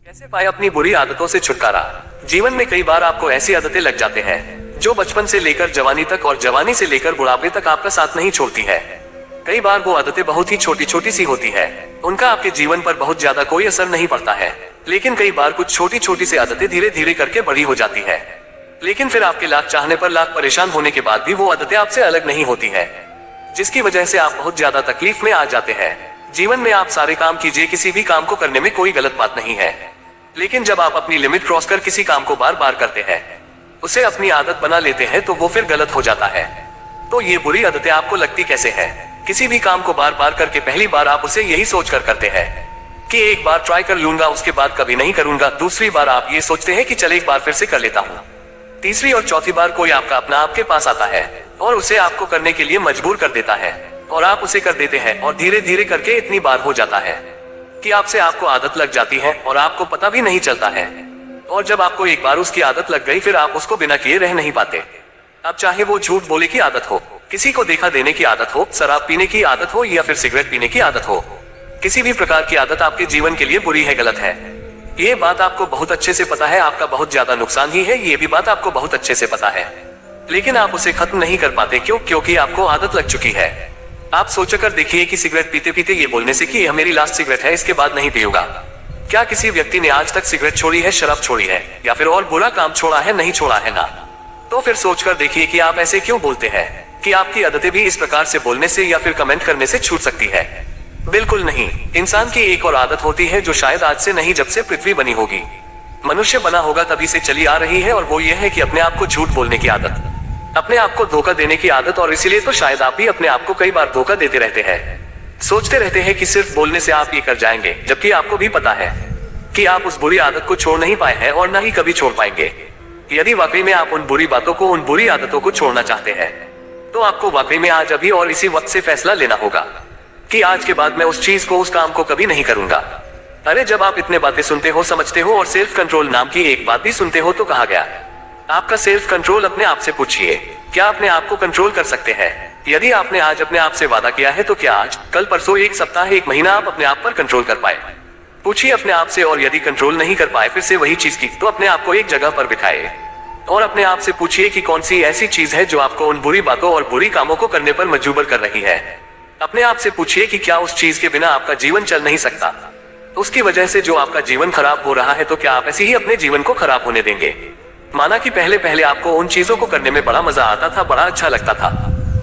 कैसे पाए अपनी बुरी आदतों से छुटकारा। जीवन में कई बार आपको ऐसी आदतें लग जाते हैं जो बचपन से लेकर जवानी तक और जवानी से लेकर बुढ़ापे तक आपका साथ नहीं छोड़ती है। कई बार वो आदतें बहुत ही छोटी छोटी सी होती है, उनका आपके जीवन पर बहुत ज्यादा कोई असर नहीं पड़ता है, लेकिन कई बार कुछ छोटी छोटी सी आदतें धीरे धीरे करके बड़ी हो जाती है। लेकिन फिर आपके लाख चाहने पर लाख परेशान होने के बाद भी वो आदतें आपसे अलग नहीं होती है, जिसकी वजह से आप बहुत ज्यादा तकलीफ में आ जाते हैं। जीवन में आप सारे काम कीजिए, किसी भी काम को करने में कोई गलत बात नहीं है, लेकिन जब आप अपनी लिमिट क्रॉस कर किसी काम को बार बार करते हैं, उसे अपनी आदत बना लेते हैं, तो वो फिर गलत हो जाता है। तो ये बुरी आदतें आपको लगती कैसे है? किसी भी काम को बार बार करके पहली बार आप उसे यही सोच कर करते हैं कि एक बार ट्राई कर लूंगा, उसके बाद कभी नहीं करूंगा। दूसरी बार आप ये सोचते हैं कि चल एक बार फिर से कर लेता हूँ। तीसरी और चौथी बार कोई आपका अपना आपके पास आता है और उसे आपको करने के लिए मजबूर कर देता है, और आप उसे कर देते हैं, और धीरे धीरे करके इतनी बार हो जाता है कि आपसे आपको आदत लग जाती है और आपको पता भी नहीं चलता है। और जब आपको एक बार उसकी आदत लग गई, फिर आप उसको बिना किए रह नहीं पाते। अब चाहे वो झूठ बोले की आदत हो, किसी को देखा देने की आदत हो, शराब पीने की आदत हो, या फिर सिगरेट पीने की आदत हो, किसी भी प्रकार की आदत आपके जीवन के लिए बुरी है, गलत है। ये बात आपको बहुत अच्छे से पता है, आपका बहुत ज्यादा नुकसान ही है, ये भी बात आपको बहुत अच्छे से पता है, लेकिन आप उसे खत्म नहीं कर पाते। क्यों? क्योंकि आपको आदत लग चुकी है। आप सोचकर देखिए कि सिगरेट पीते पीते ये बोलने से कि यह मेरी लास्ट सिगरेट है, इसके बाद नहीं पीऊंगा, क्या किसी व्यक्ति ने आज तक सिगरेट छोड़ी है, शराब छोड़ी है, या फिर और बुरा काम छोड़ा है? नहीं छोड़ा है ना। तो फिर सोचकर देखिए कि आप ऐसे क्यों बोलते हैं, कि आपकी आदतें भी इस प्रकार से बोलने से या फिर कमेंट करने से छूट सकती है? बिल्कुल नहीं। इंसान की एक और आदत होती है जो शायद आज से नहीं, जब से पृथ्वी बनी होगी, मनुष्य बना होगा तभी से चली आ रही है, और वो ये है कि अपने आप को झूठ बोलने की आदत, अपने आप को धोखा देने की आदत। और इसीलिए तो शायद आप भी अपने आप को कई बार धोखा देते रहते हैं। सोचते रहते हैं कि सिर्फ बोलने से आप ये कर जाएंगे, जबकि आपको भी पता है कि आप उस बुरी आदत को छोड़ नहीं पाए हैं और ना ही कभी छोड़ पाएंगे। यदि वाकई में आप उन बुरी बातों को, उन बुरी आदतों को छोड़ना चाहते हैं, तो आपको वाकई में आज, अभी और इसी वक्त से फैसला लेना होगा कि आज के बाद मैं उस चीज को, उस काम को कभी नहीं करूंगा। अरे जब आप इतने बातें सुनते हो, समझते हो और सेल्फ कंट्रोल नाम की एक बात भी सुनते हो, तो कहा गया आपका सेल्फ कंट्रोल। अपने आप से पूछिए, क्या अपने आप को कंट्रोल कर सकते हैं? यदि आपने आज अपने आप से वादा किया है, तो क्या आज, कल, परसों, एक सप्ताह, एक महीना आप अपने आप पर कंट्रोल कर पाए? पूछिए अपने आप से। और यदि कंट्रोल नहीं कर पाए फिर से वही चीज की, तो अपने आप को एक जगह पर बिठाए और अपने आप से पूछिए कि कौन सी ऐसी चीज है जो आपको उन बुरी बातों और बुरी कामों को करने पर मजबूर कर रही है। अपने आप से पूछिए कि क्या उस चीज के बिना आपका जीवन चल नहीं सकता? उसकी वजह से जो आपका जीवन खराब हो रहा है, तो क्या आप ऐसे ही अपने जीवन को खराब होने देंगे? माना कि पहले पहले आपको उन चीजों को करने में बड़ा मजा आता था, बड़ा अच्छा लगता था,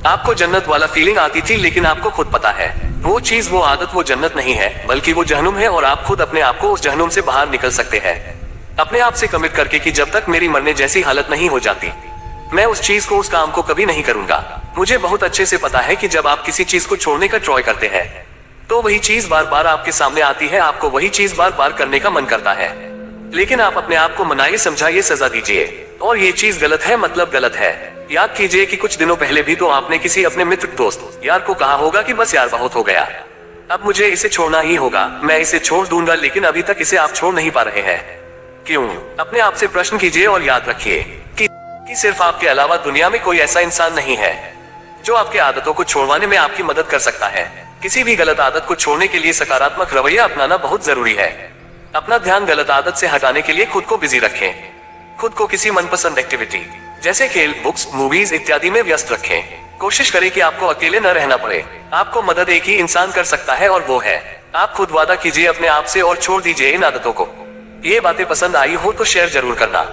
आपको जन्नत वाला फीलिंग आती थी, लेकिन आपको खुद पता है वो चीज, वो आदत, वो जन्नत नहीं है, बल्कि वो जहन्नुम है, और आप खुद अपने आप को उस जहन्नुम से बाहर निकल सकते हैं अपने आप से कमिट करके कि जब तक मेरी मरने जैसी हालत नहीं हो जाती, मैं उस चीज को, उस काम को कभी नहीं करूंगा। मुझे बहुत अच्छे से पता है कि जब आप किसी चीज को छोड़ने का ट्राई करते हैं, तो वही चीज बार बार आपके सामने आती है, आपको वही चीज बार बार करने का मन करता है, लेकिन आप अपने आप को मनाइए, समझाइए, सजा दीजिए, और ये चीज गलत है, मतलब गलत है। याद कीजिए कि कुछ दिनों पहले भी तो आपने किसी अपने मित्र, दोस्त, यार को कहा होगा कि बस यार बहुत हो गया, अब मुझे इसे छोड़ना ही होगा, मैं इसे छोड़ दूंगा, लेकिन अभी तक इसे आप छोड़ नहीं पा रहे हैं। क्यों? अपने आप से प्रश्न कीजिए और याद रखिए कि सिर्फ आपके अलावा दुनिया में कोई ऐसा इंसान नहीं है जो आपके आदतों को छोड़वाने में आपकी मदद कर सकता है। किसी भी गलत आदत को छोड़ने के लिए सकारात्मक रवैया अपनाना बहुत जरूरी है। अपना ध्यान गलत आदत से हटाने के लिए खुद को बिजी रखें। खुद को किसी मनपसंद एक्टिविटी जैसे खेल, बुक्स, मूवीज इत्यादि में व्यस्त रखें। कोशिश करें कि आपको अकेले न रहना पड़े। आपको मदद एक ही इंसान कर सकता है, और वो है आप खुद। वादा कीजिए अपने आप से और छोड़ दीजिए इन आदतों को। ये बातें पसंद आई हो तो शेयर जरूर करना।